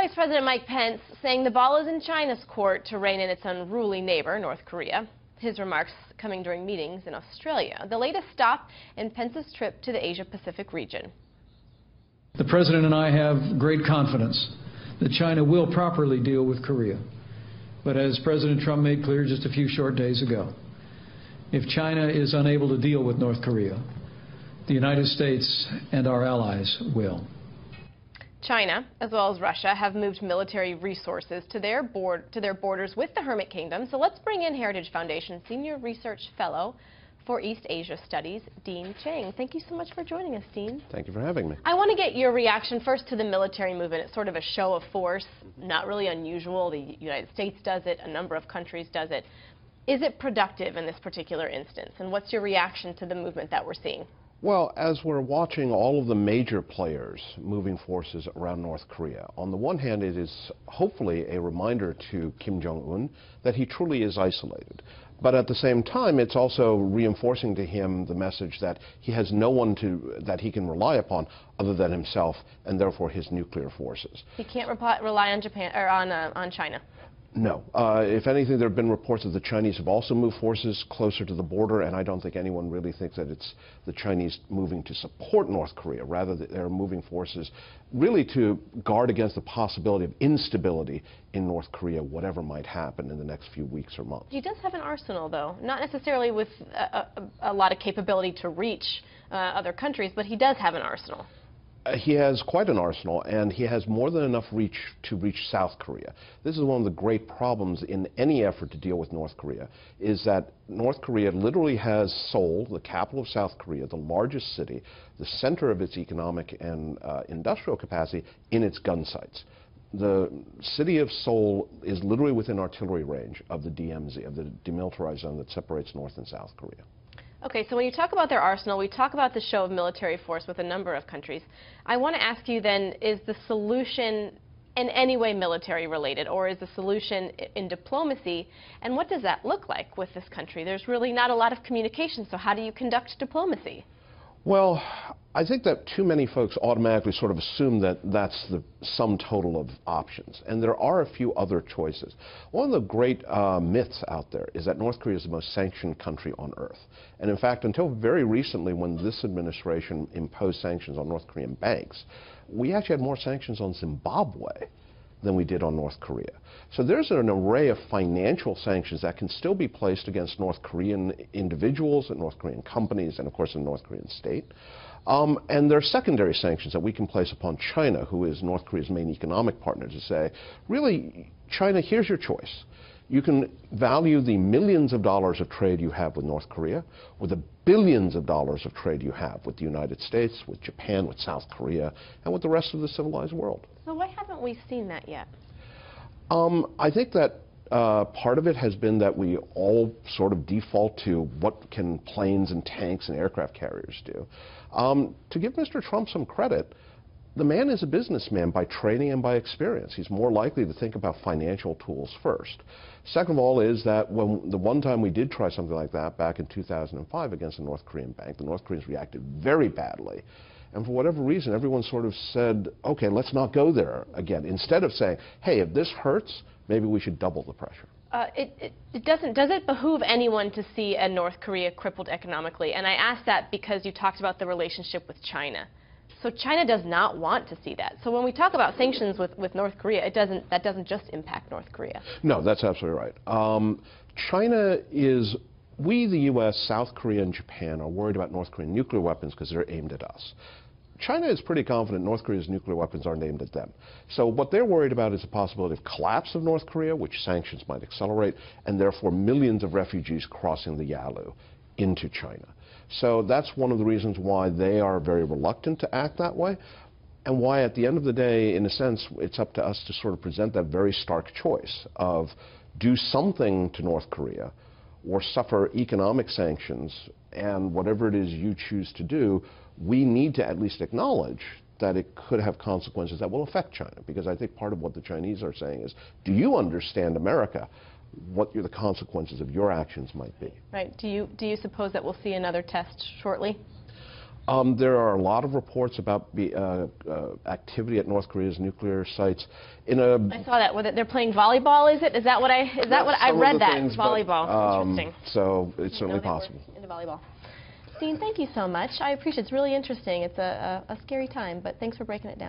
Vice President Mike Pence saying the ball is in China's court to rein in its unruly neighbor, North Korea. His remarks coming during meetings in Australia, the latest stop in Pence's trip to the Asia-Pacific region. The President and I have great confidence that China will properly deal with Korea. But as President Trump made clear just a few short days ago, if China is unable to deal with North Korea, the United States and our allies will. China, as well as Russia, have moved military resources to their borders with the Hermit Kingdom. So let's bring in Heritage Foundation Senior Research Fellow for East Asia Studies, Dean Cheng. Thank you so much for joining us, Dean. Thank you for having me. I want to get your reaction first to the military movement. It's sort of a show of force, not really unusual. The United States does it, a number of countries does it. Is it productive in this particular instance? And what's your reaction to the movement that we're seeing? Well, as we're watching all of the major players moving forces around North Korea, on the one hand, it is hopefully a reminder to Kim Jong-un that he truly is isolated. But at the same time, it's also reinforcing to him the message that he has no one that he can rely upon other than himself, and therefore his nuclear forces. He can't rely on Japan or on China. No. If anything, there have been reports that the Chinese have also moved forces closer to the border, and I don't think anyone really thinks that it's the Chinese moving to support North Korea. Rather, they're moving forces really to guard against the possibility of instability in North Korea, whatever might happen in the next few weeks or months. He does have an arsenal, though, not necessarily with a lot of capability to reach other countries, but he does have an arsenal. He has quite an arsenal, and he has more than enough reach to reach South Korea. This is one of the great problems in any effort to deal with North Korea, is that North Korea literally has Seoul, the capital of South Korea, the largest city, the center of its economic and industrial capacity, in its gun sights. The city of Seoul is literally within artillery range of the DMZ, of the demilitarized zone that separates North and South Korea. Okay, so when you talk about their arsenal, we talk about the show of military force with a number of countries. I want to ask you then, is the solution in any way military related, or is the solution in diplomacy? And what does that look like with this country? There's really not a lot of communication, so how do you conduct diplomacy? Well, I think that too many folks automatically sort of assume that that's the sum total of options, and there are a few other choices. One of the great myths out there is that North Korea is the most sanctioned country on earth. And in fact, until very recently, when this administration imposed sanctions on North Korean banks, we actually had more sanctions on Zimbabwe than we did on North Korea. So there's an array of financial sanctions that can still be placed against North Korean individuals and North Korean companies and, of course, the North Korean state. And there are secondary sanctions that we can place upon China, who is North Korea's main economic partner, to say, really, China, here's your choice. You can value the millions of dollars of trade you have with North Korea, or the billions of dollars of trade you have with the United States, with Japan, with South Korea, and with the rest of the civilized world. So why haven't we seen that yet? I think that part of it has been that we all sort of default to what can planes and tanks and aircraft carriers do. To give Mr. Trump some credit, the man is a businessman by training and by experience. He's more likely to think about financial tools first. Second of all is that when the one time we did try something like that back in 2005 against a North Korean bank, the North Koreans reacted very badly. And for whatever reason, everyone sort of said, okay, let's not go there again. Instead of saying, hey, if this hurts, maybe we should double the pressure. Does it behoove anyone to see a North Korea crippled economically? And I ask that because you talked about the relationship with China. So China does not want to see that. So when we talk about sanctions with North Korea, that doesn't just impact North Korea. No, that's absolutely right. China is, we, the U.S., South Korea, and Japan are worried about North Korean nuclear weapons because they're aimed at us. China is pretty confident North Korea's nuclear weapons aren't aimed at them. So what they're worried about is the possibility of collapse of North Korea, which sanctions might accelerate, and therefore millions of refugees crossing the Yalu into China. So that's one of the reasons why they are very reluctant to act that way, and why at the end of the day, in a sense, it's up to us to sort of present that very stark choice of do something to North Korea or suffer economic sanctions, and whatever it is you choose to do, we need to at least acknowledge that it could have consequences that will affect China. Because I think part of what the Chinese are saying is, do you understand America? What the consequences of your actions might be. Right. Do you suppose that we'll see another test shortly? There are a lot of reports about activity at North Korea's nuclear sites. I saw that. They're playing volleyball. Is that what I? Is that what I read? That things, volleyball. But, interesting. So it's certainly possible. Into volleyball. Dean, thank you so much. I appreciate it. It's really interesting. It's a scary time, but thanks for breaking it down.